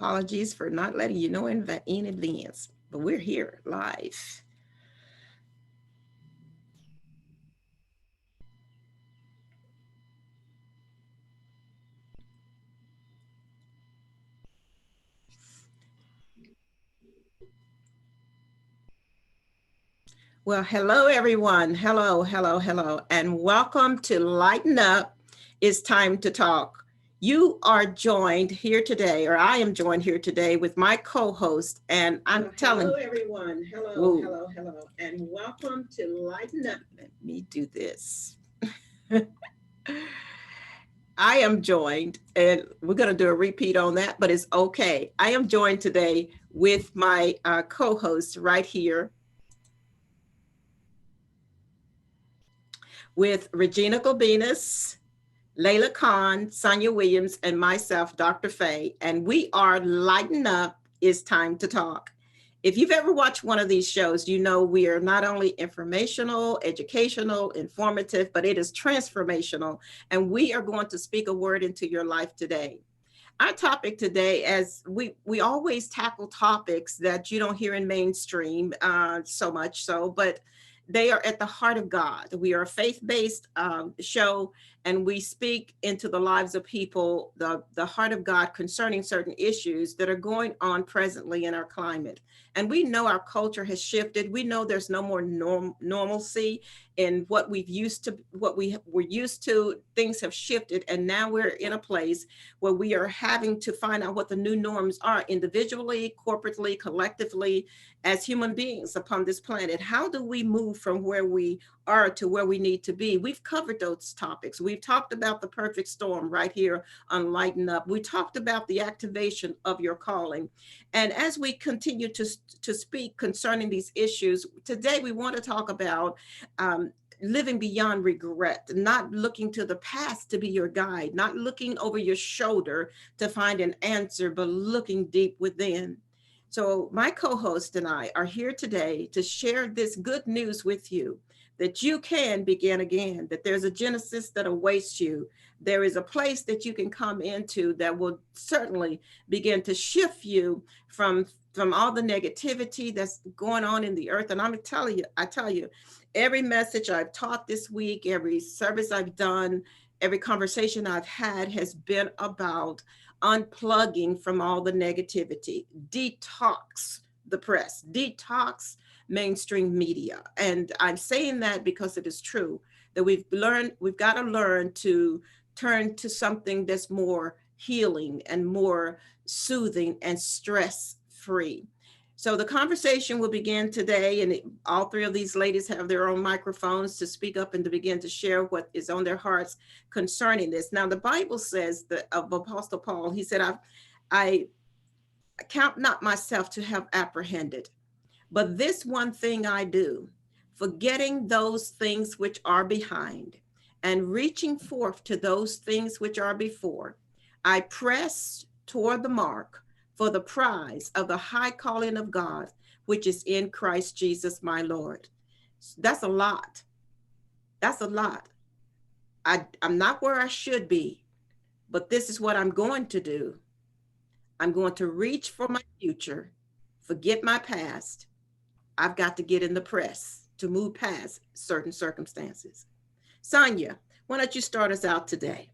Apologies for not letting you know in advance, but we're here live. Well, hello, everyone. Hello, hello, hello, and welcome to Lighten Up. It's time to talk. You are joined here today, or I am joined here today with my co host, and I'm telling hello, everyone. Hello, Ooh. Hello, hello, and welcome to Lighten Up. Let me do this. I am joined, and we're going to do a repeat on that, but it's okay. I am joined today with my co host right here with Regina Gobinas, Layla Khan, Sonia Williams, and myself, Dr. Faye. And we are Lighten Up. It's time to talk. If you've ever watched one of these shows, you know we are not only informational, educational, informative, but it is transformational. And we are going to speak a word into your life today. Our topic today, as we always tackle topics that you don't hear in mainstream so much so, but they are at the heart of God. We are a faith-based show, and we speak into the lives of people, the heart of God concerning certain issues that are going on presently in our climate. And we know our culture has shifted. We know there's no more normalcy in what we were used to. Things have shifted, and now we're in a place where we are having to find out what the new norms are individually, corporately, collectively, as human beings upon this planet. How do we move from where we are to where we need to be? We've covered those topics. We've talked about the perfect storm right here on Lighten Up. We talked about the activation of your calling. And as we continue to speak concerning these issues, today we want to talk about living beyond regret, not looking to the past to be your guide, not looking over your shoulder to find an answer, but looking deep within. So, my co host and I are here today to share this good news with you that you can begin again, that there's a Genesis that awaits you. There is a place that you can come into that will certainly begin to shift you from all the negativity that's going on in the earth. And I tell you, every message I've taught this week, every service I've done, every conversation I've had has been about unplugging from all the negativity, detox the press, detox mainstream media. And I'm saying that because it is true that we've got to learn to turn to something that's more healing and more soothing and stress free. So the conversation will begin today, and all three of these ladies have their own microphones to speak up and to begin to share what is on their hearts concerning this. Now, the Bible says that of Apostle Paul, he said, I count not myself to have apprehended, but this one thing I do, forgetting those things which are behind and reaching forth to those things which are before, I press toward the mark for the prize of the high calling of God, which is in Christ Jesus, my Lord. That's a lot. That's a lot. I'm not where I should be, but this is what I'm going to do. I'm going to reach for my future, forget my past. I've got to get in the press to move past certain circumstances. Sonia, why don't you start us out today?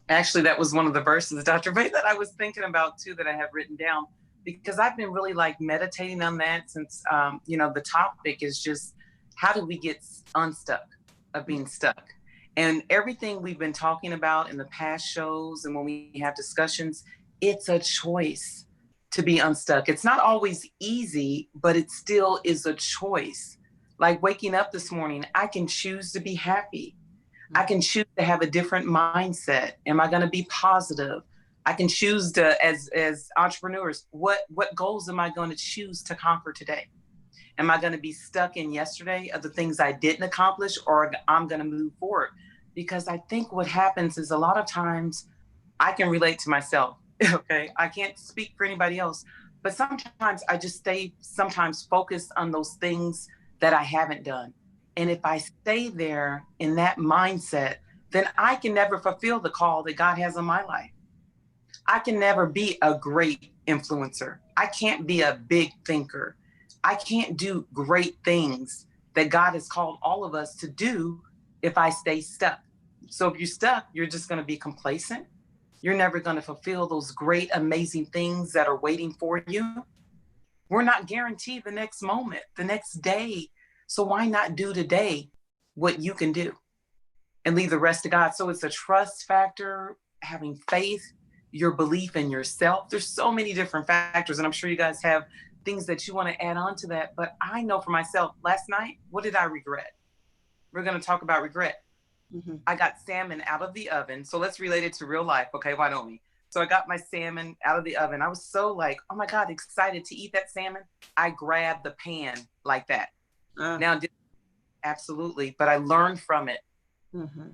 Actually, that was one of the verses, Dr. Bay, that I was thinking about too, that I have written down, because I've been really like meditating on that since, the topic is just how do we get unstuck of being stuck? And everything we've been talking about in the past shows and when we have discussions, it's a choice to be unstuck. It's not always easy, but it still is a choice. Like waking up this morning, I can choose to be happy. I can choose to have a different mindset. Am I going to be positive? I can choose to, as entrepreneurs, what goals am I going to choose to conquer today? Am I going to be stuck in yesterday of the things I didn't accomplish, or I'm going to move forward? Because I think what happens is a lot of times I can relate to myself. Okay. I can't speak for anybody else, but sometimes I just stay focused on those things that I haven't done. And if I stay there in that mindset, then I can never fulfill the call that God has on my life. I can never be a great influencer. I can't be a big thinker. I can't do great things that God has called all of us to do if I stay stuck. So if you're stuck, you're just going to be complacent. You're never going to fulfill those great, amazing things that are waiting for you. We're not guaranteed the next moment, the next day. So why not do today what you can do and leave the rest to God? So it's a trust factor, having faith, your belief in yourself. There's so many different factors, and I'm sure you guys have things that you want to add on to that. But I know for myself, last night, what did I regret? We're going to talk about regret. Mm-hmm. I got salmon out of the oven. So let's relate it to real life. Okay, why don't we? So I got my salmon out of the oven. I was so like, oh my God, excited to eat that salmon. I grabbed the pan like that. Now, absolutely, but I learned from it. Mm-hmm.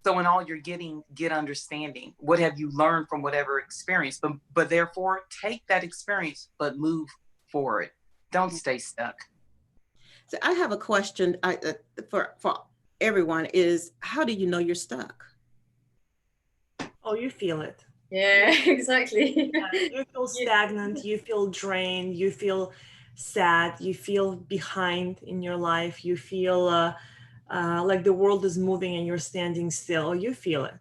So in all you're getting, get understanding. What have you learned from whatever experience? But therefore, take that experience, but move forward. Don't stay stuck. So I have a question for everyone is, how do you know you're stuck? Oh, you feel it. Yeah, exactly. You feel stagnant, you feel drained, you feel sad, you feel behind in your life, you feel like the world is moving and you're standing still. You feel it.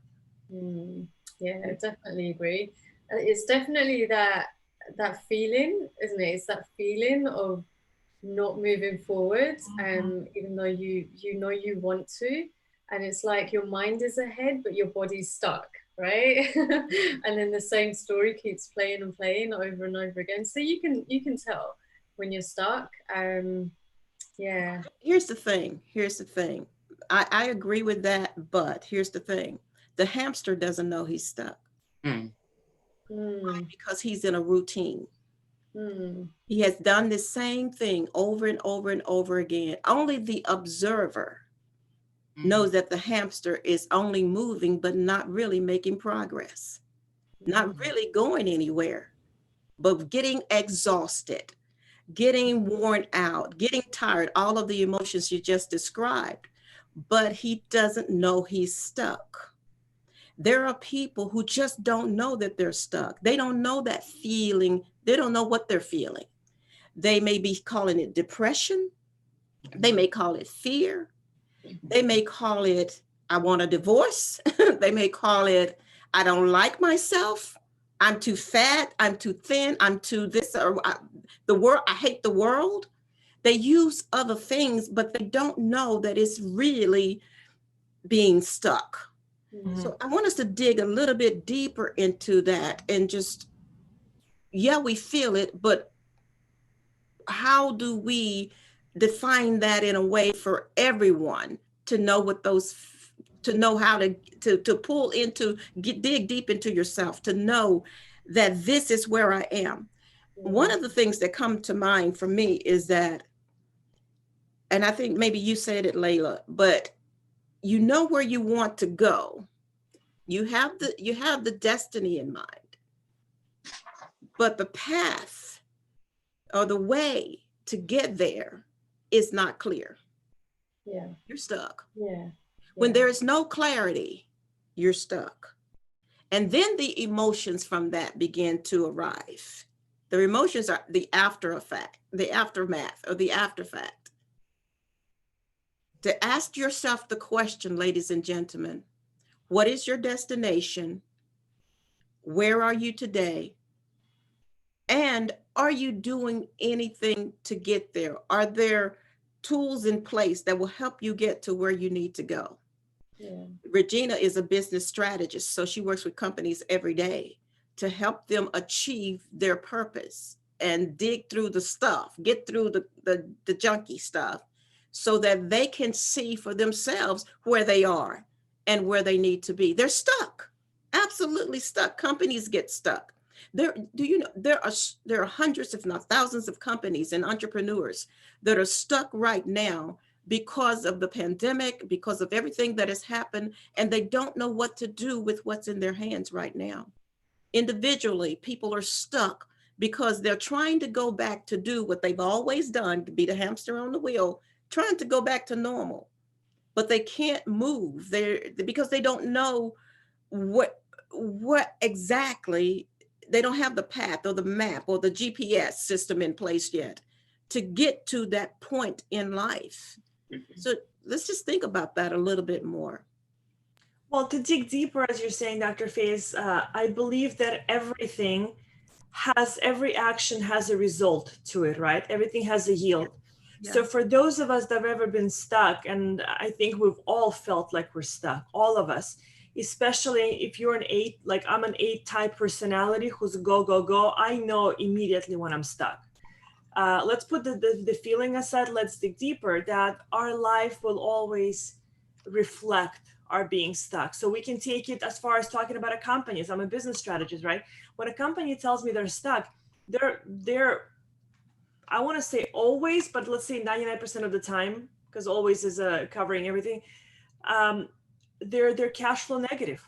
Yeah, I definitely agree. It's definitely that feeling, isn't it? It's that feeling of not moving forward, even though you know you want to, and it's like your mind is ahead, but your body's stuck, right? And then the same story keeps playing and playing over and over again. So you can tell when you're stuck. Yeah. Here's the thing. Here's the thing. I agree with that, but here's the thing. The hamster doesn't know he's stuck. Why? Because he's in a routine. He has done the same thing over and over and over again. Only the observer knows that the hamster is only moving, but not really making progress, not really going anywhere, but getting exhausted, getting worn out, getting tired, all of the emotions you just described. But he doesn't know he's stuck. There are people who just don't know that they're stuck. They don't know that feeling. They don't know what they're feeling. They may be calling it depression. They may call it fear. They may call it, I want a divorce. They may call it, I don't like myself. I'm too fat. I'm too thin. I'm too this, or the world. I hate the world. They use other things, but they don't know that it's really being stuck. So I want us to dig a little bit deeper into that and just, yeah, we feel it, but how do we define that in a way for everyone to know what those, to know how to pull into, dig deep into yourself, to know that this is where I am. One of the things that come to mind for me is that, and I think maybe you said it, Layla, but you know where you want to go. You have the destiny in mind, but the path or the way to get there is not clear. Yeah. You're stuck. Yeah. When there is no clarity, you're stuck. And then the emotions from that begin to arrive. The emotions are the after effect, the aftermath, or the after fact. To ask yourself the question, ladies and gentlemen, what is your destination? Where are you today? And are you doing anything to get there? Are there tools in place that will help you get to where you need to go? Yeah. Regina is a business strategist, so she works with companies every day to help them achieve their purpose and dig through the stuff, get through the junky stuff, so that they can see for themselves where they are and where they need to be. They're stuck, absolutely stuck. Companies get stuck. There are hundreds, if not thousands, of companies and entrepreneurs that are stuck right now because of the pandemic, because of everything that has happened, and they don't know what to do with what's in their hands right now. Individually, people are stuck because they're trying to go back to do what they've always done, to be the hamster on the wheel, trying to go back to normal, but they can't move. Because they don't know what exactly they don't have the path or the map or the GPS system in place yet to get to that point in life. So let's just think about that a little bit more. Well, to dig deeper, as you're saying, Dr. Faze, I believe that every action has a result to it, right? Everything has a yield. Yeah. So for those of us that have ever been stuck, and I think we've all felt like we're stuck, all of us, especially if you're an 8, like I'm an 8 type personality who's go, go, go, I know immediately when I'm stuck. Let's put the feeling aside, let's dig deeper, that our life will always reflect our being stuck. So we can take it as far as talking about a company. I'm a business strategist, right? When a company tells me they're stuck, they're I want to say always, but let's say 99% of the time, because always is covering everything. They're cash flow negative.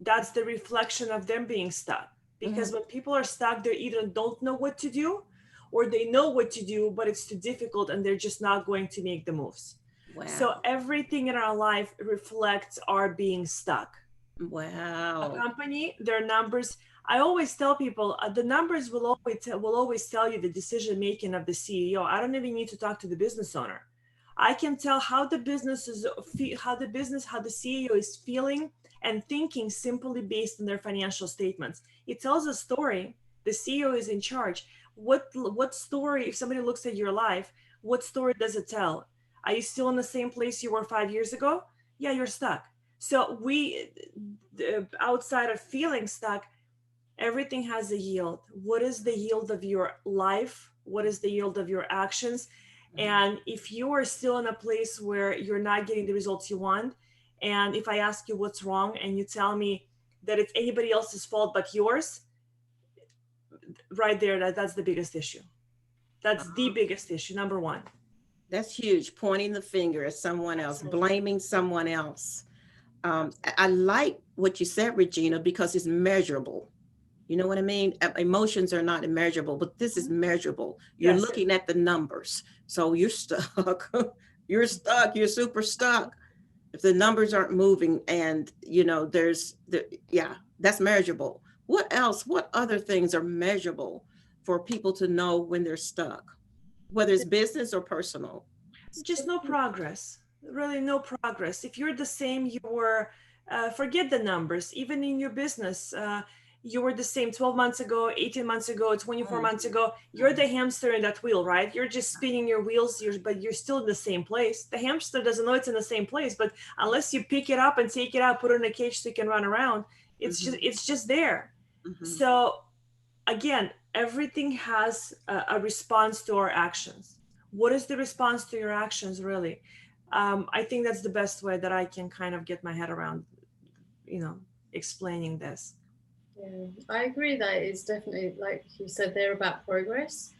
That's the reflection of them being stuck. Because when people are stuck, they either don't know what to do, or they know what to do, but it's too difficult and they're just not going to make the moves. Wow. So everything in our life reflects our being stuck. Wow. A company, their numbers. I always tell people the numbers will always tell you the decision making of the CEO. I don't even need to talk to the business owner. I can tell how the how the CEO is feeling and thinking simply based on their financial statements. It tells a story. The CEO is in charge. What story, if somebody looks at your life, what story does it tell? Are you still in the same place you were 5 years ago? Yeah, you're stuck. So outside of feeling stuck, everything has a yield. What is the yield of your life? What is the yield of your actions? And if you are still in a place where you're not getting the results you want, and if I ask you what's wrong and you tell me that it's anybody else's fault but yours, right there, that's the biggest issue. That's the biggest issue, number one. That's huge. Pointing the finger at someone else, blaming someone else. I like what you said, Regina, because it's measurable. You know what I mean? Emotions are not immeasurable, but this is measurable. You're looking at the numbers. So you're stuck. You're stuck. You're super stuck. If the numbers aren't moving, and that's measurable. What else? What other things are measurable for people to know when they're stuck, whether it's business or personal? Just no progress. Really, no progress. If you're the same you were, forget the numbers. Even in your business, you were the same 12 months ago, 18 months ago, 24 months ago. You're the hamster in that wheel, right? You're just spinning your wheels, but you're still in the same place. The hamster doesn't know it's in the same place, but unless you pick it up and take it out, put it in a cage so you can run around, it's just there. So again, everything has a response to our actions. What is the response to your actions, really? I think that's the best way that I can kind of get my head around, explaining this. Yeah, I agree that it's definitely, like you said, they're about progress.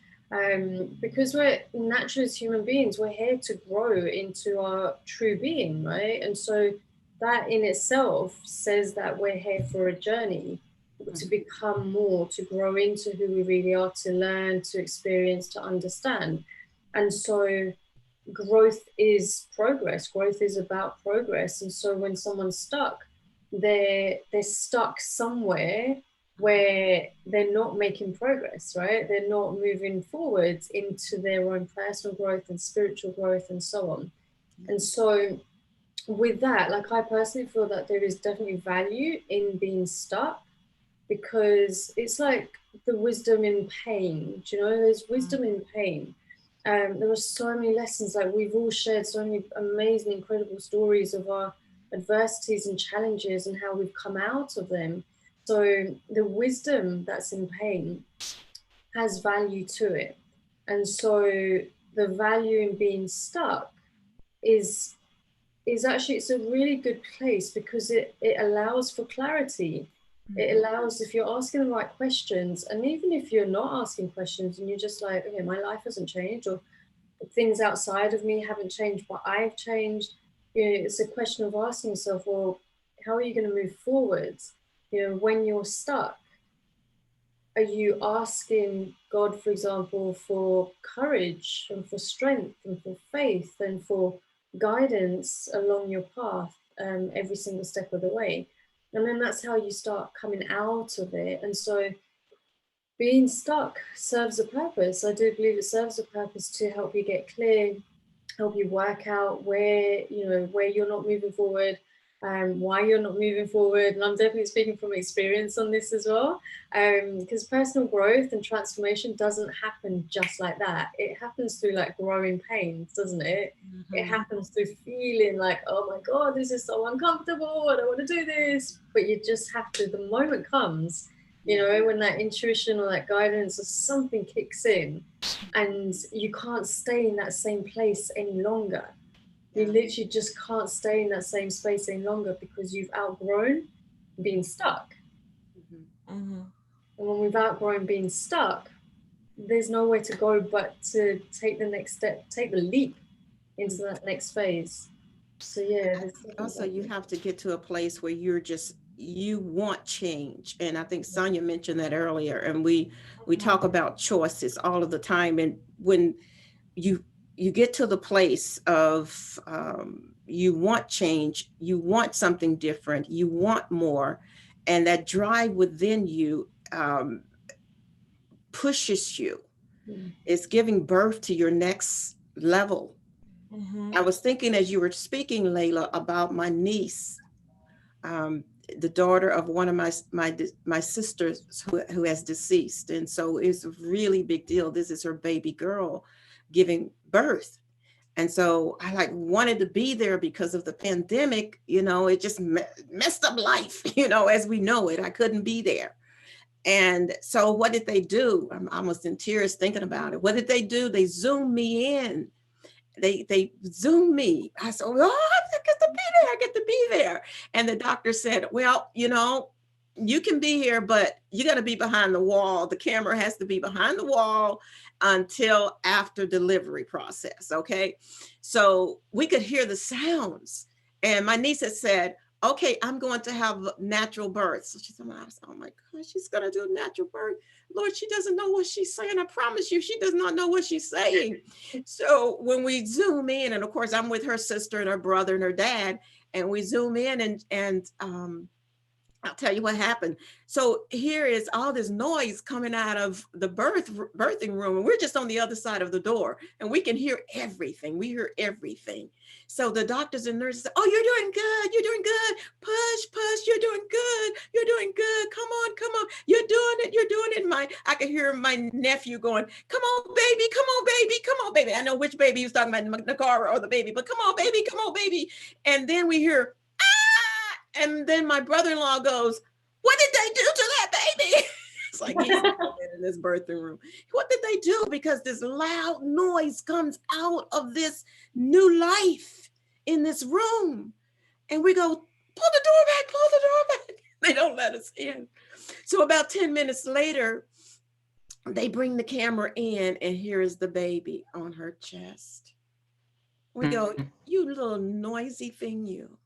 Because we're naturally, as human beings, we're here to grow into our true being, right? And so that in itself says that we're here for a journey to become more, to grow into who we really are, to learn, to experience, to understand. And so growth is progress. Growth is about progress. And so when someone's stuck, they're stuck somewhere where they're not making progress, right? They're not moving forward into their own personal growth and spiritual growth and so on. And so with that, like, I personally feel that there is definitely value in being stuck, because it's like the wisdom in pain. Do you know, there's wisdom in pain. There are so many lessons, like we've all shared so many amazing, incredible stories of our adversities and challenges and how we've come out of them. So the wisdom that's in pain has value to it. And so the value in being stuck is actually, it's a really good place, because it allows for clarity. It allows, if you're asking the right questions, and even if you're not asking questions and you're just like, okay, my life hasn't changed, or things outside of me haven't changed, but I've changed, it's a question of asking yourself, well, how are you going to move forward? When you're stuck, are you asking God, for example, for courage and for strength and for faith and for guidance along your path every single step of the way? And then that's how you start coming out of it. And so being stuck serves a purpose. I do believe it serves a purpose to help you get clear, help you work out where, you know, where you're not moving forward, why you're not moving forward. And I'm definitely speaking from experience on this as well, because personal growth and transformation doesn't happen just like that. It happens through like growing pains, doesn't it? Mm-hmm. It happens through feeling like, oh my God, this is so uncomfortable, I don't want to do this. But you just have to, the moment comes, you know, when that intuition or that guidance or something kicks in, and you can't stay in that same place any longer. You literally just can't stay in that same space any longer because you've outgrown being stuck. Mm-hmm. And when we've outgrown being stuck, there's nowhere to go but to take the next step, take the leap into that next phase. So yeah. Also, you have to get to a place where you want change. And I think Sonia mentioned that earlier. And we talk about choices all of the time. And when you get to the place of you want change, you want something different, you want more, and that drive within you pushes you. It's giving birth to your next level. I was thinking as you were speaking, Layla, about my niece, the daughter of one of my sisters who has deceased, and so it's a really big deal. This is her baby girl giving birth, and so I like wanted to be there because of the pandemic. You know, it just messed up life. You know, as we know it, I couldn't be there. And so what did they do? I'm almost in tears thinking about it. What did they do? They zoomed me in. They zoomed me. I said, oh, I get to be there. I get to be there. And the doctor said, well, you know, you can be here, but you got to be behind the wall. The camera has to be behind the wall until after delivery process. Okay. So we could hear the sounds. And my niece had said, okay, I'm going to have natural birth. So she said, oh my God, she's going to do natural birth. Lord, she doesn't know what she's saying. I promise you, she does not know what she's saying. So when we zoom in, and of course I'm with her sister and her brother and her dad, and we zoom in and I'll tell you what happened. So here is all this noise coming out of the birthing room, and we're just on the other side of the door, and we can hear everything. We hear everything. So the doctors and nurses say, "Oh, you're doing good. You're doing good. Push. You're doing good. You're doing good. Come on. You're doing it. You're doing it." I could hear my nephew going, "Come on, baby. Come on, baby. Come on, baby." I know which baby he was talking about, the car or the baby, but come on, baby. Come on, baby. And then we hear, and then my brother-in-law goes, "What did they do to that baby?" It's like he's in this birthing room. What did they do? Because this loud noise comes out of this new life in this room. And we go, pull the door back. They don't let us in. So about 10 minutes later, they bring the camera in, and here is the baby on her chest. We go, you little noisy thing, you.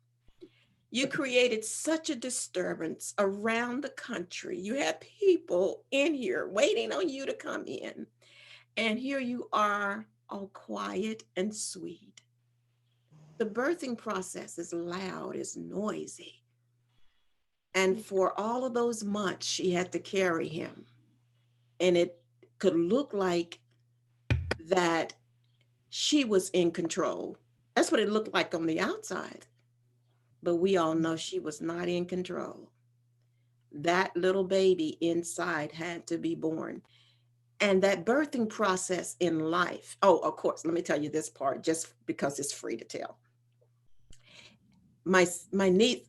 You created such a disturbance around the country. You had people in here waiting on you to come in. And here you are, all quiet and sweet. The birthing process is loud, it's noisy. And for all of those months, she had to carry him. And it could look like that she was in control. That's what it looked like on the outside. But we all know she was not in control. That little baby inside had to be born. And that birthing process in life. Oh, of course, let me tell you this part just because it's free to tell. My niece,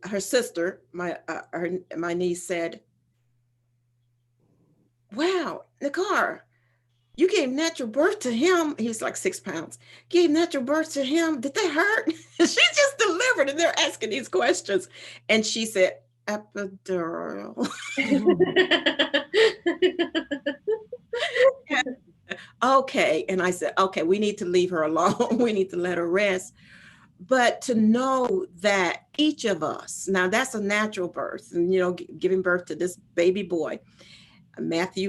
her sister, my niece said, "Wow, Nakar, you gave natural birth to him." He's like 6 pounds. Gave natural birth to him. Did that hurt? She just delivered, and they're asking these questions. And she said, "Epidural." Okay. And I said, okay, we need to leave her alone. We need to let her rest. But to know that each of us, now that's a natural birth, and giving birth to this baby boy, Maverick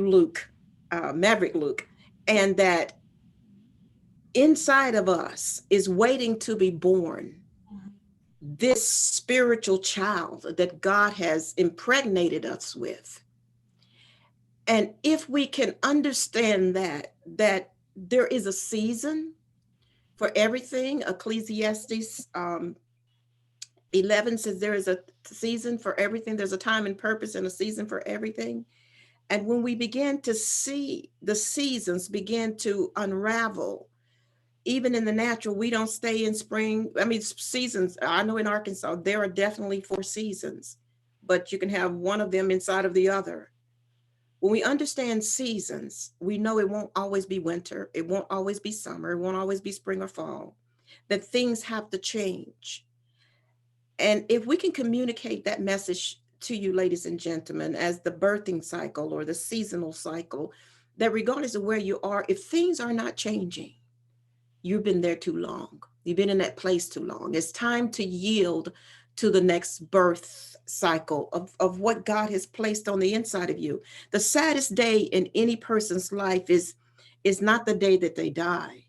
Luke, and that inside of us is waiting to be born this spiritual child that God has impregnated us with. And if we can understand that there is a season for everything, Ecclesiastes 11 says there is a season for everything. There's a time and purpose and a season for everything. And when we begin to see the seasons begin to unravel, even in the natural, we don't stay in spring. I mean, seasons, I know in Arkansas, there are definitely 4 seasons, but you can have one of them inside of the other. When we understand seasons, we know it won't always be winter. It won't always be summer. It won't always be spring or fall, that things have to change. And if we can communicate that message to you, ladies and gentlemen, as the birthing cycle or the seasonal cycle, that regardless of where you are, if things are not changing, you've been there too long. You've been in that place too long. It's time to yield to the next birth cycle of what God has placed on the inside of you. The saddest day in any person's life is not the day that they die.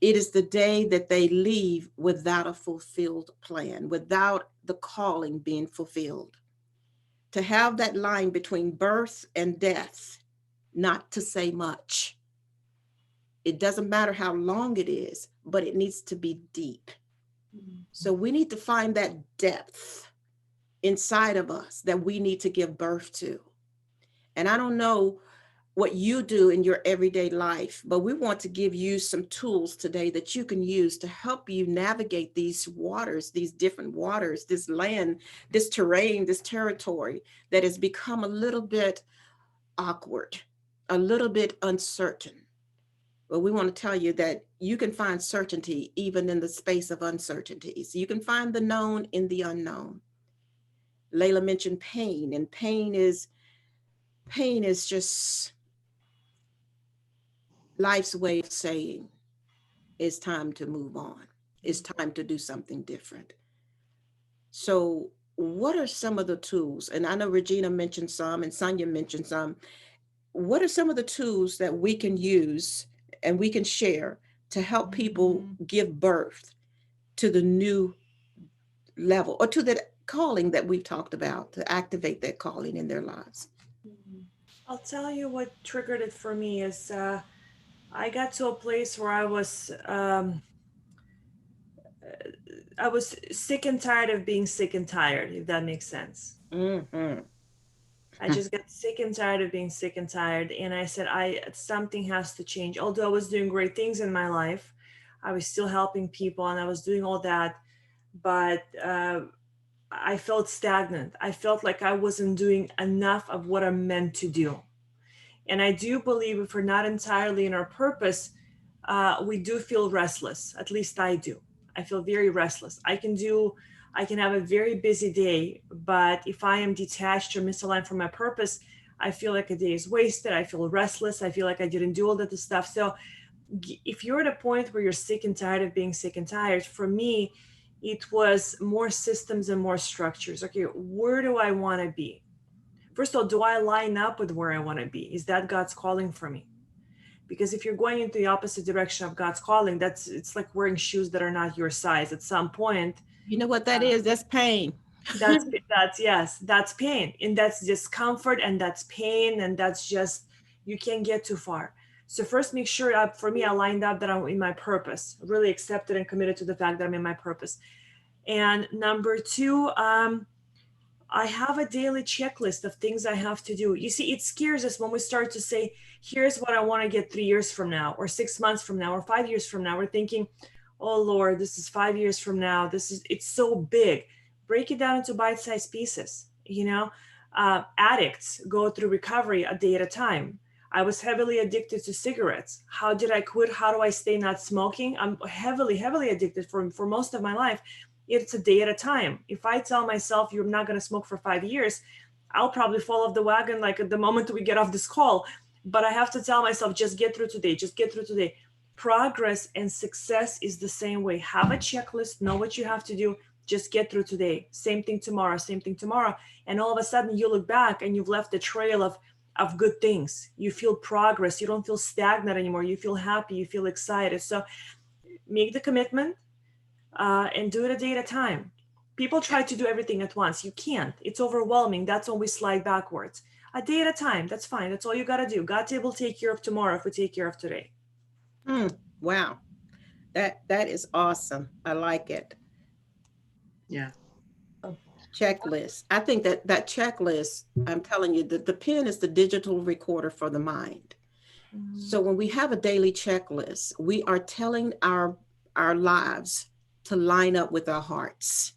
It is the day that they leave without a fulfilled plan, without the calling being fulfilled. To have that line between birth and death, not to say much. It doesn't matter how long it is, but it needs to be deep. So we need to find that depth inside of us that we need to give birth to. And I don't know what you do in your everyday life, but we want to give you some tools today that you can use to help you navigate these waters, these different waters, this land, this terrain, this territory that has become a little bit awkward, a little bit uncertain. Well, we want to tell you that you can find certainty even in the space of uncertainties. You can find the known in the unknown. Layla mentioned pain, and pain is just life's way of saying it's time to move on. It's time to do something different. So, what are some of the tools? And I know Regina mentioned some, and Sonia mentioned some. What are some of the tools that we can use and we can share to help people give birth to the new level or to the calling that we've talked about, to activate that calling in their lives? I'll tell you what triggered it for me is I got to a place where I was sick and tired of being sick and tired, if that makes sense. Mm-hmm. I just got sick and tired of being sick and tired, and I said, something has to change. Although I was doing great things in my life, I was still helping people, and I was doing all that, but I felt stagnant. I felt like I wasn't doing enough of what I'm meant to do. And I do believe if we're not entirely in our purpose, we do feel restless. At least I do. I feel very restless. I can have a very busy day, but if I am detached or misaligned from my purpose, I feel like a day is wasted. I feel restless. I feel like I didn't do all that stuff. So if you're at a point where you're sick and tired of being sick and tired, for me, it was more systems and more structures. Okay, where do I want to be? First of all, do I line up with where I want to be? Is that God's calling for me? Because if you're going into the opposite direction of God's calling, it's like wearing shoes that are not your size. At some point, You know what that is? That's pain. that's yes, that's pain, and that's discomfort, and that's pain, and that's just you can't get too far. So first, make sure for me, I lined up that I'm in my purpose, really accepted and committed to the fact that I'm in my purpose. And number two, I have a daily checklist of things I have to do. You see, it scares us when we start to say, here's what I want to get 3 years from now, or 6 months from now, or 5 years from now. We're thinking, oh Lord, this is 5 years from now. It's so big. Break it down into bite-sized pieces. Addicts go through recovery a day at a time. I was heavily addicted to cigarettes. How did I quit? How do I stay not smoking? I'm heavily, heavily addicted for most of my life. It's a day at a time. If I tell myself you're not going to smoke for 5 years, I'll probably fall off the wagon like at the moment we get off this call. But I have to tell myself, just get through today, just get through today. Progress and success is the same way. Have a checklist, know what you have to do, just get through today. Same thing tomorrow, same thing tomorrow. And all of a sudden you look back and you've left a trail of good things. You feel progress. You don't feel stagnant anymore. You feel happy. You feel excited. So make the commitment and do it a day at a time. People try to do everything at once. You can't. It's overwhelming. That's when we slide backwards. A day at a time. That's fine. That's all you got to do. God will take care of tomorrow if we take care of today. Wow. That is awesome. I like it. Yeah. Checklist. I think that checklist, I'm telling you, that the pen is the digital recorder for the mind. So when we have a daily checklist, we are telling our lives to line up with our hearts.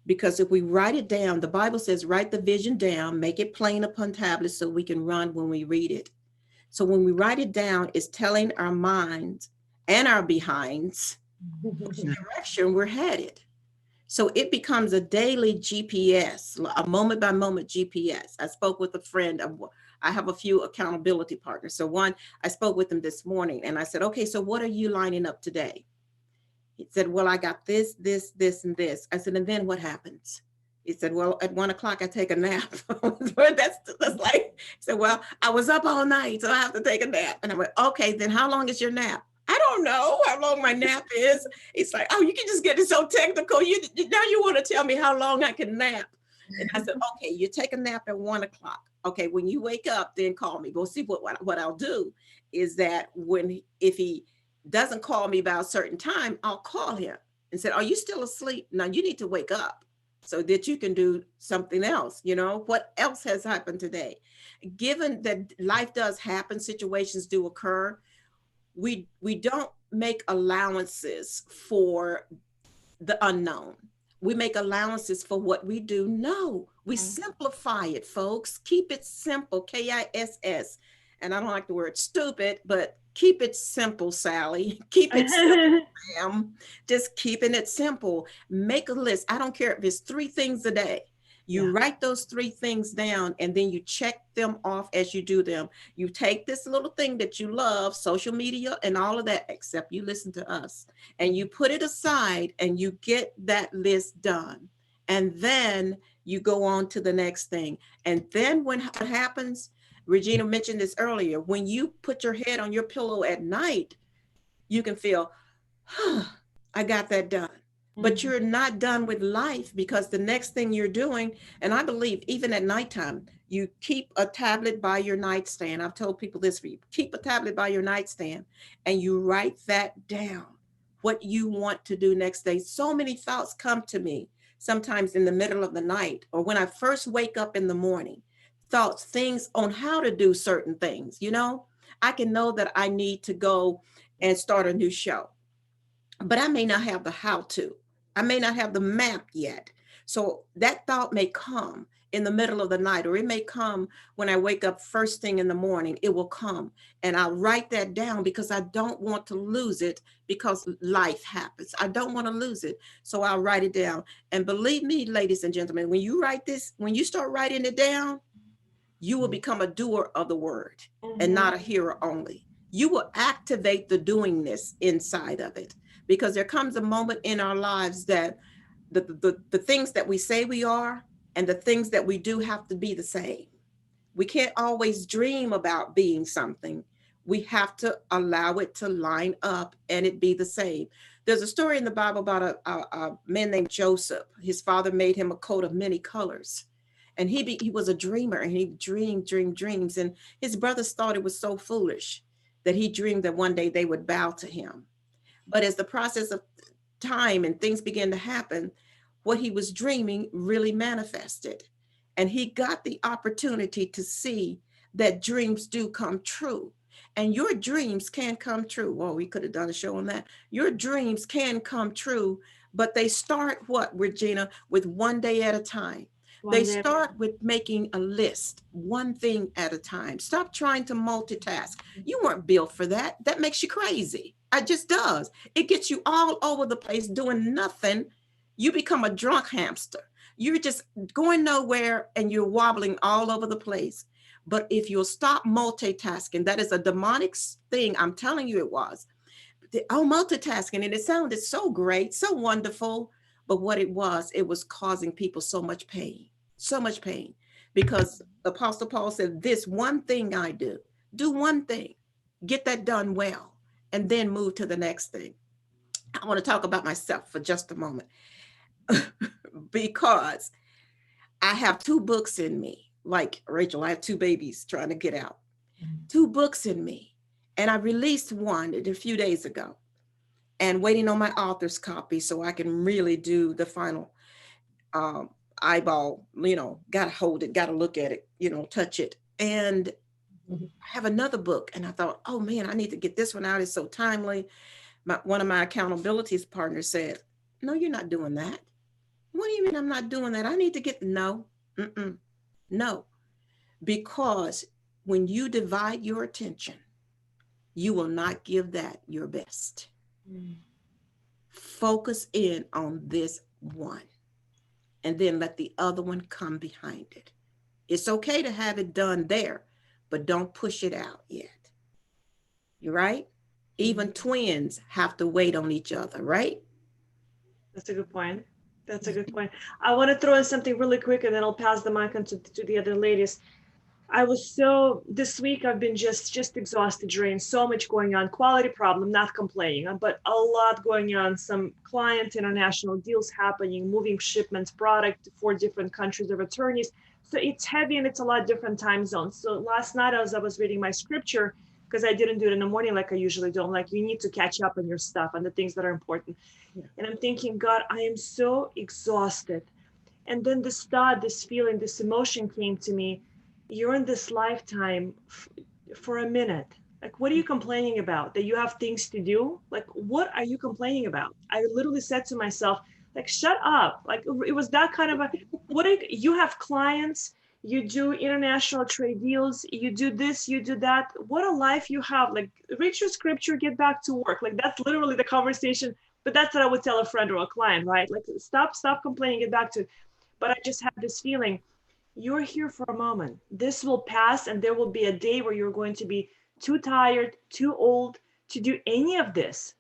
Because if we write it down, the Bible says, write the vision down, make it plain upon tablets so we can run when we read it. So when we write it down, it's telling our minds and our behinds which direction we're headed. So it becomes a daily GPS, a moment by moment GPS. I spoke with a friend. I have a few accountability partners. So one, I spoke with him this morning and I said, okay, so what are you lining up today? He said, well, I got this, this, this, and this. I said, and then what happens? He said, well, at 1 o'clock, I take a nap. that's like, he said, well, I was up all night, so I have to take a nap. And I went, okay, then how long is your nap? I don't know how long my nap is. It's like, oh, you can just get it so technical. Now you want to tell me how long I can nap. And I said, okay, you take a nap at 1 o'clock. Okay, when you wake up, then call me. We'll see what I'll do is that if he doesn't call me by a certain time, I'll call him and say, are you still asleep? Now you need to wake up so that you can do something else. What else has happened today? Given that life does happen, situations do occur, we don't make allowances for the unknown. We make allowances for what we do know. We simplify it, folks. Keep it simple, KISS. And I don't like the word stupid, but keep it simple, Sally. Keep it simple, ma'am. Just keeping it simple. Make a list. I don't care if it's 3 things a day. You write those 3 things down and then you check them off as you do them. You take this little thing that you love, social media and all of that, except you listen to us, and you put it aside and you get that list done. And then you go on to the next thing. And then what happens, Regina mentioned this earlier, when you put your head on your pillow at night, you can feel, I got that done. But you're not done with life, because the next thing you're doing, and I believe even at nighttime, you keep a tablet by your nightstand. I've told people this for you. Keep a tablet by your nightstand and you write that down, what you want to do next day. So many thoughts come to me sometimes in the middle of the night or when I first wake up in the morning. Thoughts, things on how to do certain things. I can know that I need to go and start a new show, but I may not have the how to. I may not have the map yet. So that thought may come in the middle of the night, or it may come when I wake up first thing in the morning. It will come and I'll write that down because I don't want to lose it, because life happens. I don't want to lose it. So I'll write it down. And believe me, ladies and gentlemen, when you start writing it down, you will become a doer of the word and not a hearer only. You will activate the doingness inside of it, because there comes a moment in our lives that the things that we say we are and the things that we do have to be the same. We can't always dream about being something. We have to allow it to line up and it be the same. There's a story in the Bible about a man named Joseph. His father made him a coat of many colors. And he was a dreamer, and he dreamed dreams. And his brothers thought it was so foolish that he dreamed that one day they would bow to him. But as the process of time and things began to happen, what he was dreaming really manifested. And he got the opportunity to see that dreams do come true. And your dreams can come true. Well, we could have done a show on that. Your dreams can come true, but they start what, Regina? With one day at a time. They start with making a list, one thing at a time. Stop trying to multitask. You weren't built for that. That makes you crazy. It just does. It gets you all over the place doing nothing. You become a drunk hamster. You're just going nowhere and you're wobbling all over the place. But if you'll stop multitasking, that is a demonic thing. I'm telling you it was. Multitasking, and it sounded so great, so wonderful. But what it was causing people so much pain, because Apostle Paul said, this one thing I do one thing, get that done well, and then move to the next thing. I want to talk about myself for just a moment. because I have two books in me. Like Rachel, I have two babies trying to get out. Two books in me. And I released one a few days ago and waiting on my author's copy so I can really do the final eyeball, got to hold it, got to look at it, touch it. And I have another book. And I thought, oh man, I need to get this one out. It's so timely. One of my accountability partners said, no, you're not doing that. What do you mean I'm not doing that? I need to get, no, no. Because when you divide your attention, you will not give that your best. Focus in on this one and then let the other one come behind it. It's okay to have it done there, but don't push it out yet. You're right? Even twins have to wait on each other, right? That's a good point. That's a good point. I want to throw in something really quick and then I'll pass the mic on to the other ladies. This week I've been just exhausted, drained, so much going on, quality problem, not complaining, but a lot going on, some client international deals happening, moving shipments, product to 4 different countries of attorneys. So it's heavy and it's a lot different time zones. So last night as I was reading my scripture, because I didn't do it in the morning like I usually do, I'm like, you need to catch up on your stuff and the things that are important. Yeah. And I'm thinking, God, I am so exhausted. And then this thought, this feeling, this emotion came to me. You're in this lifetime for a minute. Like, what are you complaining about? That you have things to do? Like, what are you complaining about? I literally said to myself, like, shut up. Like, it was that kind of you have clients, you do international trade deals, you do this, you do that. What a life you have. Like, read your scripture, get back to work. Like, that's literally the conversation. But that's what I would tell a friend or a client, right? Like, stop complaining, get back to it. But I just had this feeling, you're here for a moment. This will pass and there will be a day where you're going to be too tired, too old to do any of this.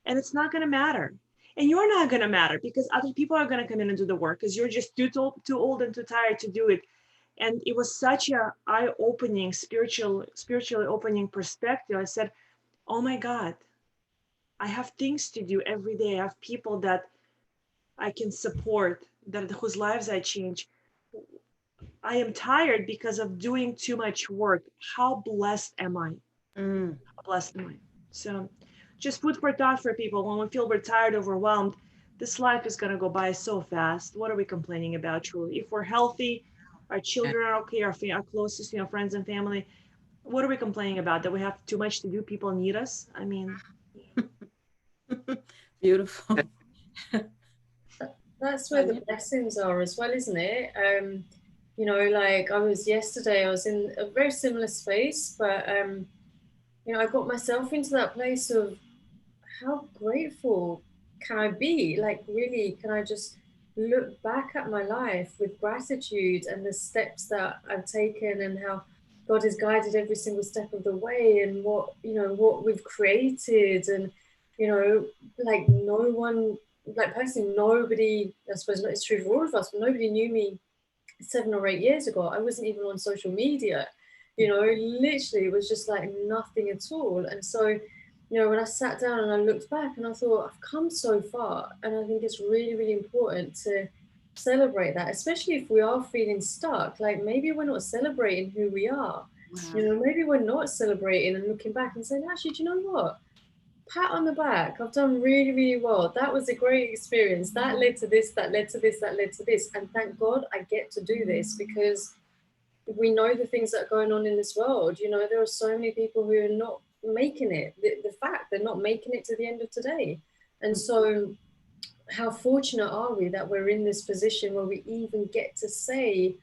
And it's not going to matter. And you're not going to matter because other people are going to come in and do the work because you're just too old and too tired to do it. And it was such a eye-opening, spiritually opening perspective. I said, oh my God, I have things to do every day. I have people that I can support, whose lives I change. I am tired because of doing too much work. How blessed am I? How blessed am I? So just food for thought for people. When we feel we're tired, overwhelmed, this life is going to go by so fast. What are we complaining about, truly? If we're healthy, our children are okay, our closest, friends and family, what are we complaining about? That we have too much to do? People need us? I mean. Beautiful. That's where the blessings are as well, isn't it? Like I was in a very similar space, but I got myself into that place of how grateful can I be? Like, really, can I just look back at my life with gratitude and the steps that I've taken and how God has guided every single step of the way and what we've created and, like personally, nobody, I suppose it's true for all of us, but nobody knew me 7 or 8 years ago. I wasn't even on social media, literally it was just like nothing at all. And so, when I sat down and I looked back and I thought, I've come so far. And I think it's really, really important to celebrate that, especially if we are feeling stuck. Like maybe we're not celebrating who we are. Wow. Maybe we're not celebrating and looking back and saying, actually, do you know what? Pat on the back. I've done really, really well. That was a great experience. That led to this, that led to this, that led to this. And thank God I get to do this because we know the things that are going on in this world. There are so many people who are not making it. The fact they're not making it to the end of today. And so how fortunate are we that we're in this position where we even get to say,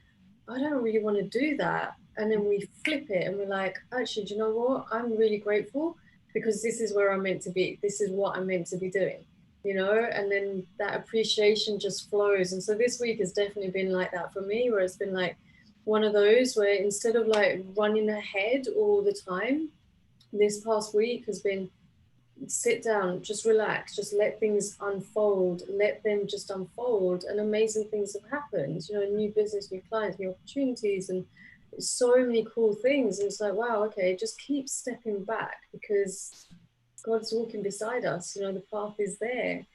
I don't really want to do that. And then we flip it and we're like, actually, do you know what? I'm really grateful because this is where I'm meant to be. This is what I'm meant to be doing, and then that appreciation just flows. And so this week has definitely been like that for me, where it's been like one of those where instead of like running ahead all the time, this past week has been sit down, just relax, just let things unfold, let them just unfold. And amazing things have happened, new business, new clients, new opportunities, and so many cool things. And it's like, wow, okay, just keep stepping back because God's walking beside us, the path is there.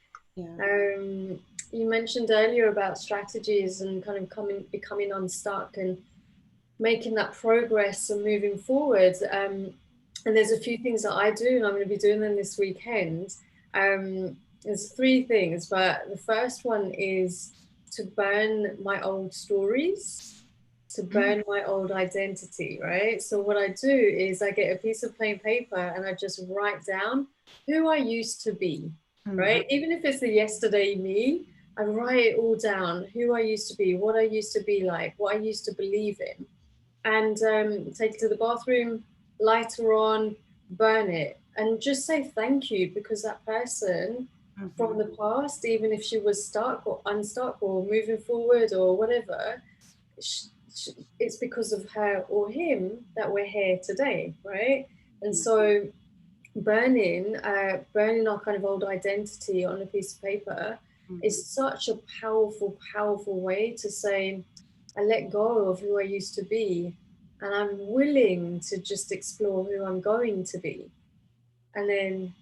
you mentioned earlier about strategies and kind of becoming unstuck and making that progress and moving forward. And there's a few things that I do, and I'm going to be doing them this weekend. There's three things, but the first one is to burn my old stories, to burn my old identity, right? So what I do is I get a piece of plain paper and I just write down who I used to be, right? Even if it's the yesterday me, I write it all down, who I used to be, what I used to be like, what I used to believe in, and take it to the bathroom, lighter on, burn it, and just say thank you, because that person from the past, even if she was stuck or unstuck or moving forward or whatever, it's because of her or him that we're here today, right? And so burning our kind of old identity on a piece of paper is such a powerful way to say, I let go of who I used to be, and I'm willing to just explore who I'm going to be. And then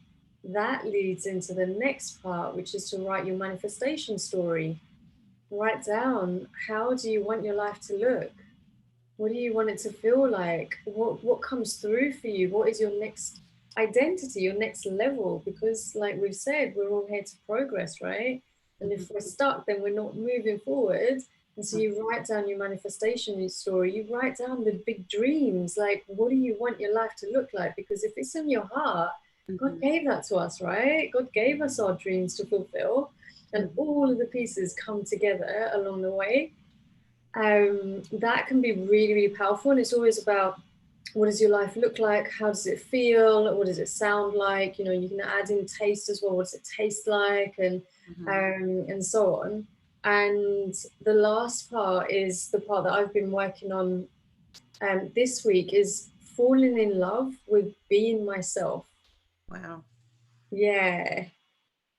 that leads into the next part, which is to write your manifestation story. Write down, how do you want your life to look? What do you want it to feel like? What comes through for you? What is your next identity, your next level? Because like we've said, we're all here to progress, right? And if we're stuck, then we're not moving forward. And so you write down your manifestation story, you write down the big dreams, like what do you want your life to look like? Because if it's in your heart, God gave that to us, right? God gave us our dreams to fulfill, and all of the pieces come together along the way. That can be really powerful, and it's always about, what does your life look like? How does it feel? What does it sound like? You know, you can add in taste as well. What does it taste like? And so on. And the last part is the part that I've been working on this week, is falling in love with being myself. Wow. Yeah,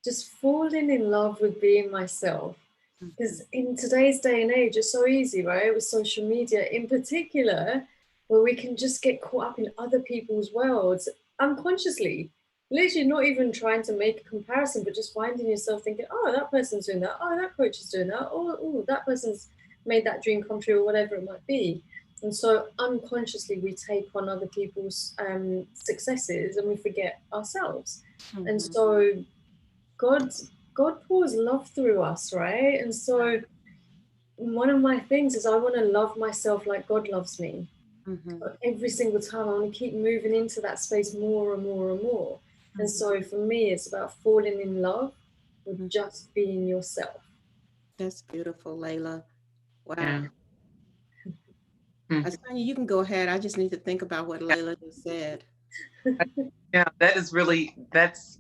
just falling in love with being myself. Because in today's day and age, it's so easy, right? With social media in particular, where we can just get caught up in other people's worlds unconsciously, literally not even trying to make a comparison, but just finding yourself thinking, oh, that person's doing that. Oh, that coach is doing that. Oh, that person's made that dream come true, or whatever it might be. And so unconsciously, we take on other people's successes and we forget ourselves. And so God pours love through us, right? And so one of my things is I want to love myself like God loves me. Every single time I want to keep moving into that space more and more and more. And so for me, it's about falling in love with just being yourself. That's beautiful, Layla. Wow. Yeah. Sonia, you can go ahead. I just need to think about what Layla just said. Yeah, that is really, that's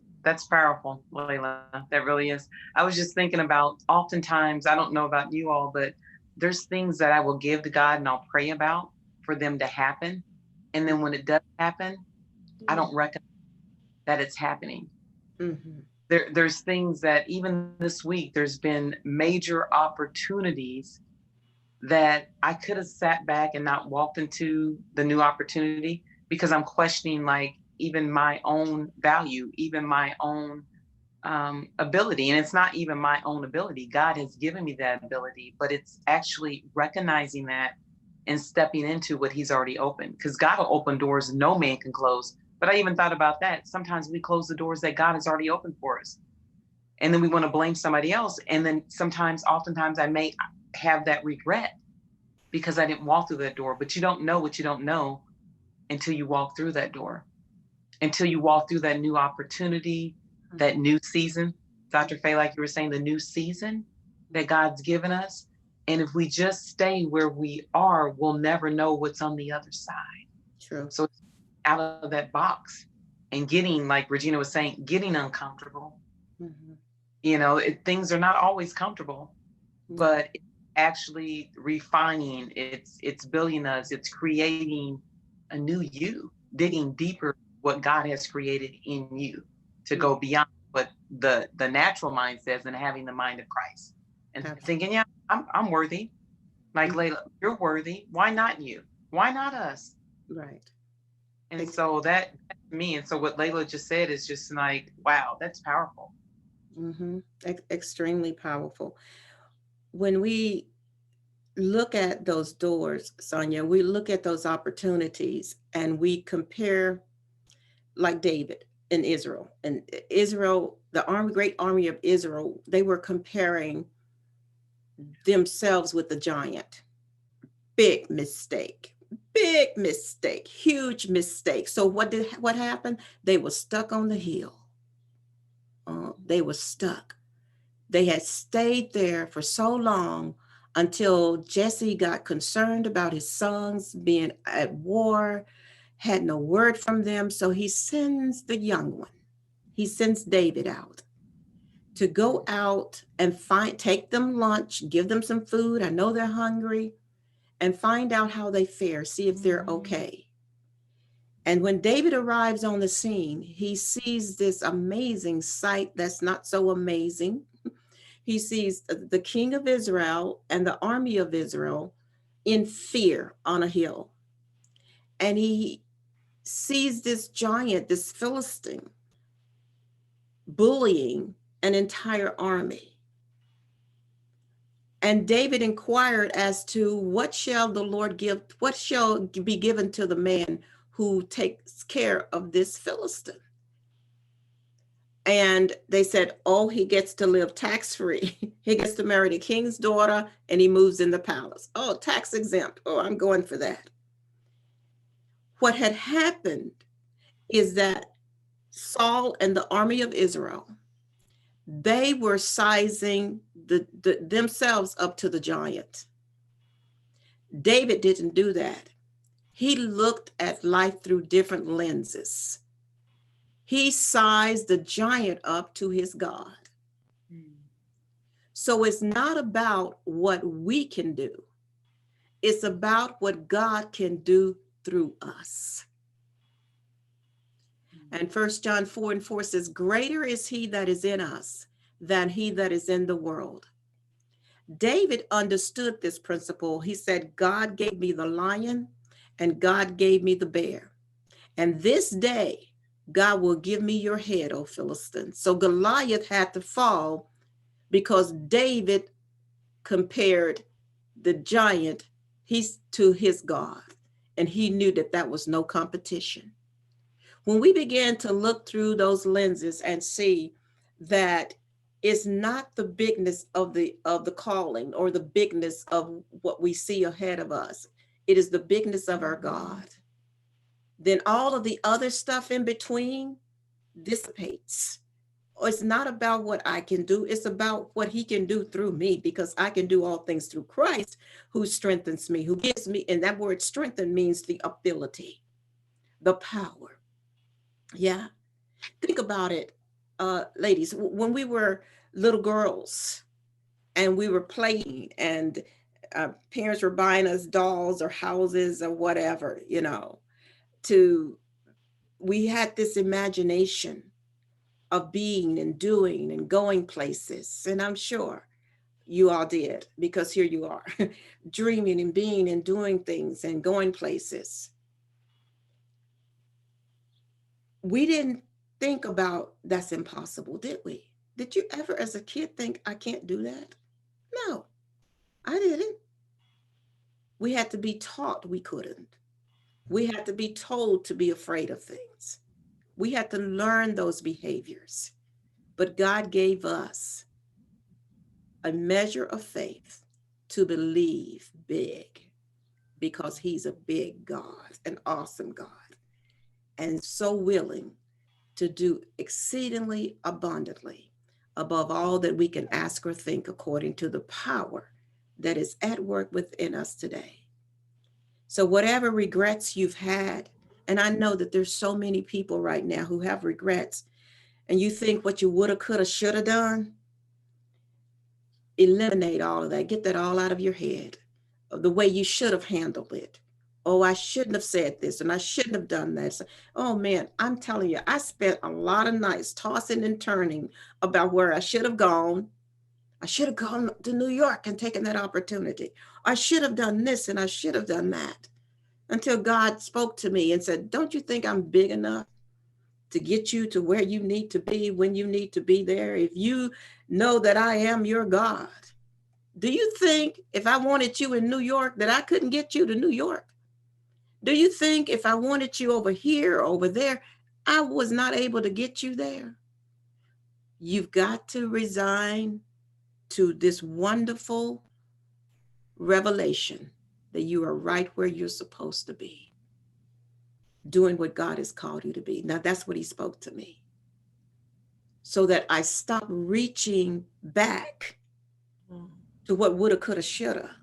powerful, Layla. That really is. I was just thinking about, oftentimes, I don't know about you all, but there's things that I will give to God and I'll pray about for them to happen. And then when it does happen, I don't recognize that it's happening. There's things that even this week, there's been major opportunities that I could have sat back and not walked into the new opportunity, because I'm questioning, like, even my own value, even my own ability. And it's not even my own ability. God has given me that ability, but it's actually recognizing that and stepping into what he's already opened, because God will open doors no man can close. But I even thought about that. Sometimes we close the doors that God has already opened for us, and then we want to blame somebody else. And then oftentimes I may have that regret because I didn't walk through that door. But you don't know what you don't know until you walk through that door, until you walk through that new opportunity, that new season. Dr. Faye, like you were saying, the new season that God's given us. And if we just stay where we are, we'll never know what's on the other side. True. So it's out of that box and getting, like Regina was saying, getting uncomfortable. You know, things are not always comfortable, but it's actually refining, it's building us, it's creating a new you, digging deeper what God has created in you to go beyond what the natural mind says, and having the mind of Christ and thinking, yeah, I'm worthy. Like Layla, you're worthy. Why not you? Why not us? Right. And so that me, and so what Layla just said is just like, wow, that's powerful. Mm-hmm. Extremely powerful. When we look at those doors, Sonia, we look at those opportunities and we compare, like David in Israel. And Israel, the army, great army of Israel, they were comparing themselves with the giant. Big mistake. Big mistake. Huge mistake. So what happened? They were stuck on the hill. They were stuck. They had stayed there for so long until Jesse got concerned about his sons being at war, had no word from them. So he sends the young one. He sends David out to go out and take them lunch, give them some food. I know they're hungry, and find out how they fare, see if they're okay. And when David arrives on the scene, he sees this amazing sight that's not so amazing. He sees the king of Israel and the army of Israel in fear on a hill. And he sees this giant, this Philistine, bullying an entire army. And David inquired as to what shall the Lord give, what shall be given to the man who takes care of this Philistine? And they said, oh, he gets to live tax-free. He gets to marry the king's daughter and he moves in the palace. Oh, tax exempt. Oh, I'm going for that. What had happened is that Saul and the army of Israel, they were sizing themselves up to the giant. David didn't do that. He looked at life through different lenses. He sized the giant up to his God. So it's not about what we can do. It's about what God can do through us. And 1 John 4:4 says, greater is he that is in us than he that is in the world. David understood this principle. He said, God gave me the lion and God gave me the bear. And this day, God will give me your head, O Philistine. So Goliath had to fall because David compared the giant to his God. And he knew that that was no competition. When we began to look through those lenses and see that it's not the bigness of the calling or the bigness of what we see ahead of us, it is the bigness of our God, then all of the other stuff in between dissipates. It's not about what I can do. It's about what he can do through me, because I can do all things through Christ who strengthens me, who gives me, and that word strengthen means the ability, the power. Yeah. Think about it, ladies, when we were little girls and we were playing and parents were buying us dolls or houses or whatever, we had this imagination of being and doing and going places. And I'm sure you all did, because here you are dreaming and being and doing things and going places. We didn't think about that's impossible, did we? Did you ever as a kid think I can't do that? No, I didn't. We had to be taught we couldn't. We had to be told to be afraid of things. We had to learn those behaviors. But God gave us a measure of faith to believe big, because he's a big God, an awesome God, and so willing to do exceedingly abundantly above all that we can ask or think, according to the power that is at work within us today. So whatever regrets you've had, and I know that there's so many people right now who have regrets, and you think what you woulda, coulda, shoulda done, eliminate all of that. Get that all out of your head, of the way you should have handled it. Oh, I shouldn't have said this and I shouldn't have done that. So, oh man, I'm telling you, I spent a lot of nights tossing and turning about where I should have gone. I should have gone to New York and taken that opportunity. I should have done this and I should have done that, until God spoke to me and said, don't you think I'm big enough to get you to where you need to be when you need to be there. If you know that I am your God, do you think if I wanted you in New York that I couldn't get you to New York? Do you think if I wanted you over here or over there, I was not able to get you there? You've got to resign to this wonderful revelation that you are right where you're supposed to be, doing what God has called you to be. Now, that's what he spoke to me. So that I stop reaching back to what woulda, coulda, shoulda,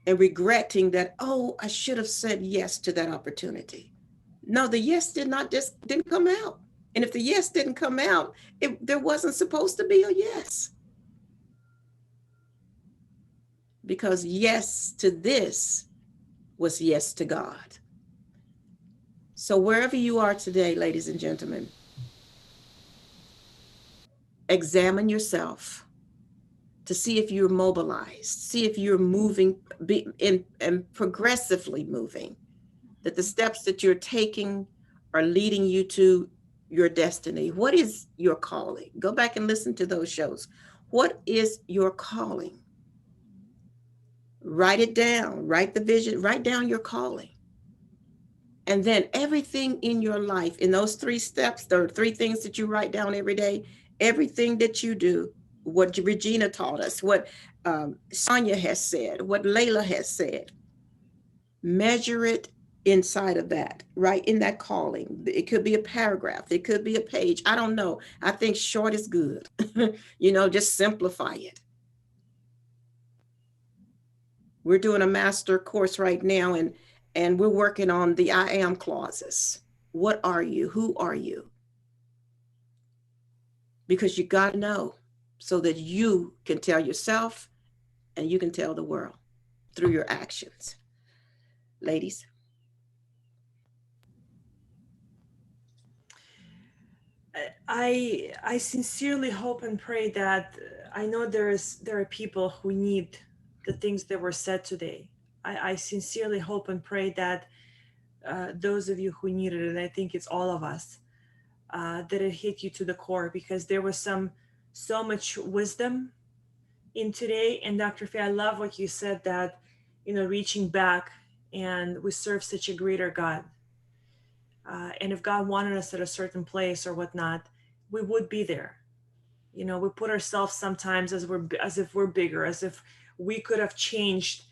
and regretting that, oh, I should have said yes to that opportunity. No, the yes didn't come out. And if the yes didn't come out, there wasn't supposed to be a yes. Because yes to this was yes to God. So wherever you are today, ladies and gentlemen, examine yourself to see if you're mobilized, see if you're moving and progressively moving, that the steps that you're taking are leading you to your destiny. What is your calling? Go back and listen to those shows. What is your calling? Write it down, write the vision, write down your calling. And then everything in your life, in those 3 steps, there are 3 things that you write down every day, everything that you do, what Regina taught us, what Sonia has said, what Layla has said, measure it inside of that, right? In that calling. It could be a paragraph, it could be a page. I don't know. I think short is good. Just simplify it. We're doing a master course right now, and we're working on the I am clauses. What are you? Who are you? Because you got to know so that you can tell yourself and you can tell the world through your actions. Ladies. I sincerely hope and pray that I know there are people who need the things that were said today. I sincerely hope and pray that those of you who need it, and I think it's all of us, that it hit you to the core, because there was so much wisdom in today. And Dr. Faye, I love what you said, that reaching back, and we serve such a greater God. And if God wanted us at a certain place or whatnot, we would be there. We put ourselves sometimes as if we're bigger, as if we could have changed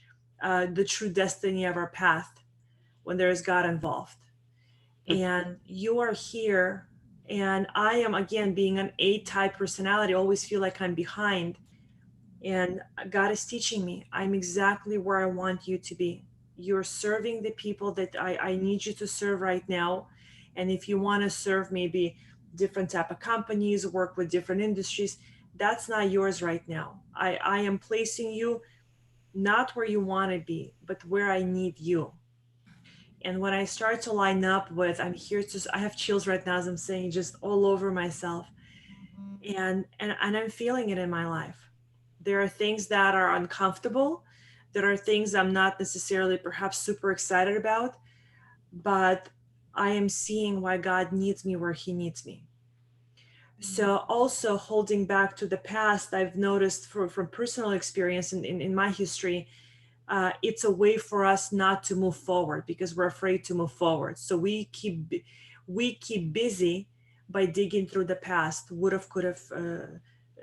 the true destiny of our path when there is God involved. And you are here, and I am, again, being an A-type personality, always feel like I'm behind. And God is teaching me, I'm exactly where I want you to be. You're serving the people that I need you to serve right now. And if you want to serve maybe different type of companies, work with different industries, that's not yours right now. I am placing you not where you want to be, but where I need you. And when I start to line up with, I have chills right now as I'm saying, just all over myself. And I'm feeling it in my life. There are things that are uncomfortable. There are things I'm not necessarily perhaps super excited about, but I am seeing why God needs me where he needs me. So also holding back to the past, I've noticed from personal experience in my history, it's a way for us not to move forward because we're afraid to move forward. So we keep busy by digging through the past, would have, could have,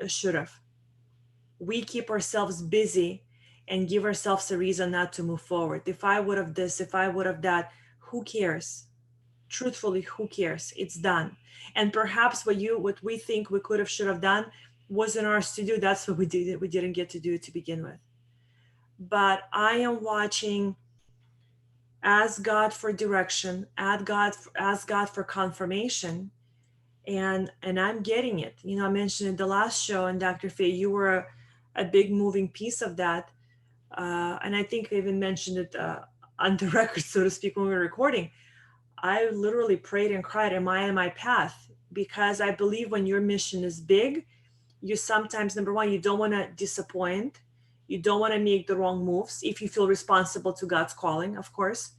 should have. We keep ourselves busy and give ourselves a reason not to move forward. If I would have this, if I would have that, who cares? Truthfully, who cares? It's done. And perhaps what we think we could have, should have done wasn't ours to do. That's what we didn't get to do to begin with. But I am watching, ask God for direction, ask God for confirmation, and I'm getting it. I mentioned in the last show, and Dr. Faye, you were a big moving piece of that. And I think I even mentioned it on the record, so to speak, when we were recording. I literally prayed and cried, am I on my path? Because I believe when your mission is big, you sometimes, number one, you don't want to disappoint. You don't want to make the wrong moves if you feel responsible to God's calling, of course.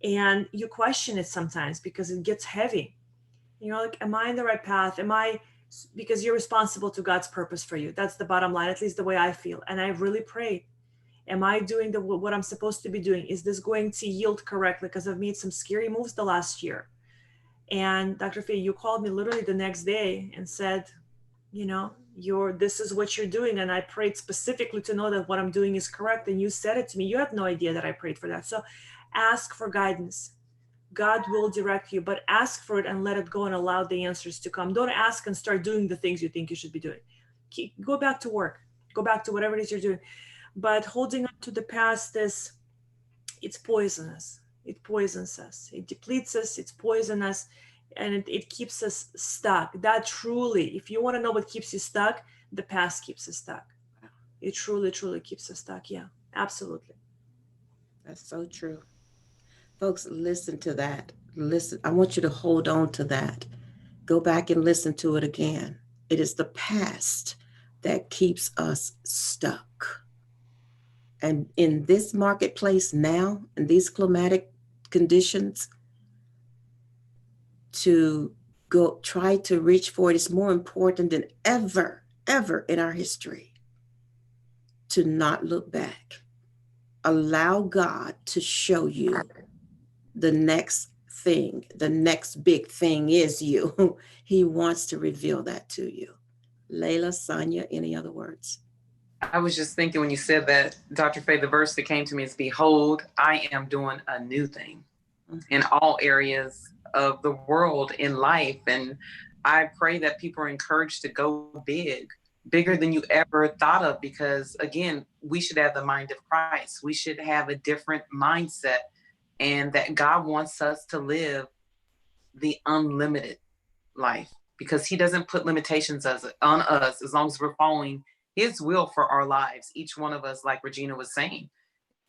And you question it sometimes because it gets heavy. You know, like, am I in the right path? Because you're responsible to God's purpose for you. That's the bottom line, at least the way I feel. And I really prayed, am I doing what I'm supposed to be doing? Is this going to yield correctly? Because I've made some scary moves the last year. And Dr. Faye, you called me literally the next day and said, you know, this is what you're doing. And I prayed specifically to know that what I'm doing is correct. And you said it to me. You had no idea that I prayed for that. So ask for guidance. God will direct you, but ask for it and let it go and allow the answers to come. Don't ask and start doing the things you think you should be doing. Go back to work. Go back to whatever it is you're doing. But holding on to the past it's poisonous. It poisons us. It depletes us. It's poisonous. And it keeps us stuck. That truly, if you want to know what keeps you stuck, the past keeps us stuck. It truly, truly keeps us stuck. Yeah, absolutely. That's so true. Folks, listen to that. Listen, I want you to hold on to that. Go back and listen to it again. It is the past that keeps us stuck. And in this marketplace now, in these climatic conditions, to go try to reach for it is more important than ever in our history. To not look back. Allow God to show you the next thing, the next big thing is you. He wants to reveal that to you. Layla, Sonia, any other words? I was just thinking when you said that, Dr. Faye, the verse that came to me is, behold, I am doing a new thing in all areas of the world, in life. And I pray that people are encouraged to go bigger than you ever thought of, because again, we should have the mind of Christ. We should have a different mindset, and that God wants us to live the unlimited life, because he doesn't put limitations on us as long as we're following his will for our lives. Each one of us, like Regina was saying,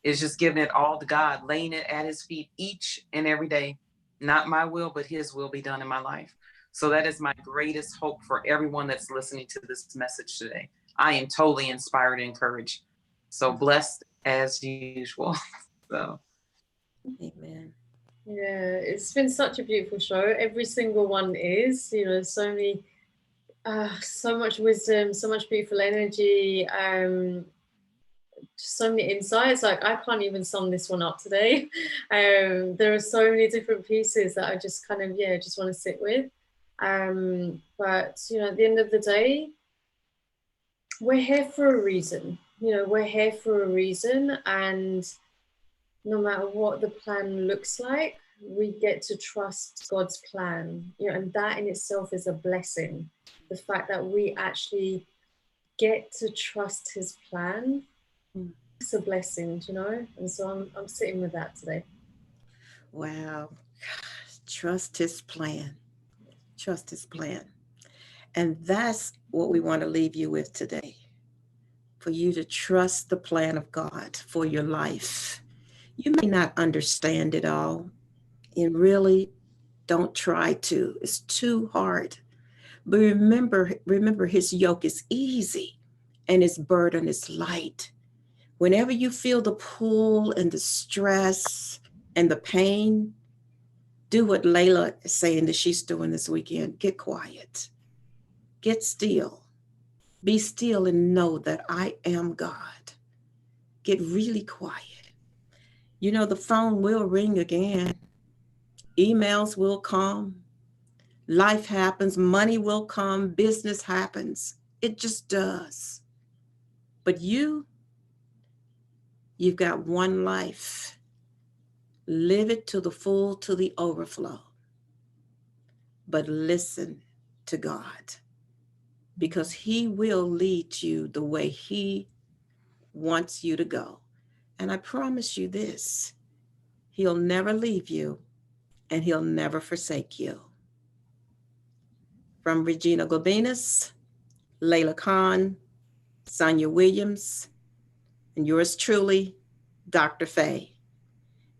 is just giving it all to God, laying it at his feet each and every day. Not my will, but his will be done in my life. So that is my greatest hope for everyone that's listening to this message today. I am totally inspired and encouraged. So blessed as usual. So. Amen. Yeah, it's been such a beautiful show. Every single one is, so many, so much wisdom, so much beautiful energy, so many insights. Like, I can't even sum this one up today. There are so many different pieces that I just kind of, just want to sit with. But, at the end of the day, we're here for a reason. We're here for a reason, and no matter what the plan looks like, we get to trust God's plan, and that in itself is a blessing. The fact that we actually get to trust his plan, it's a blessing, and so I'm sitting with that today. Wow. Trust his plan. Trust his plan. And that's what we want to leave you with today. For you to trust the plan of God for your life. You may not understand it all, and really don't try to. It's too hard. But remember his yoke is easy and his burden is light. Whenever you feel the pull and the stress and the pain, do what Layla is saying that she's doing this weekend. Get quiet. Get still. Be still and know that I am God. Get really quiet. The phone will ring again. Emails will come. Life happens. Money will come. Business happens. It just does. But you've got one life. Live it to the full, to the overflow. But listen to God, because he will lead you the way he wants you to go. And I promise you this, he'll never leave you and he'll never forsake you. From Regina Gobinas, Layla Khan, Sonia Williams, and yours truly, Dr. Faye.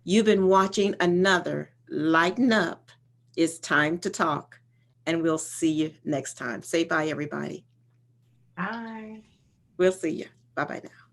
You've been watching another Lighten Up. It's time to talk, and we'll see you next time. Say bye, everybody. Bye. We'll see you. Bye-bye now.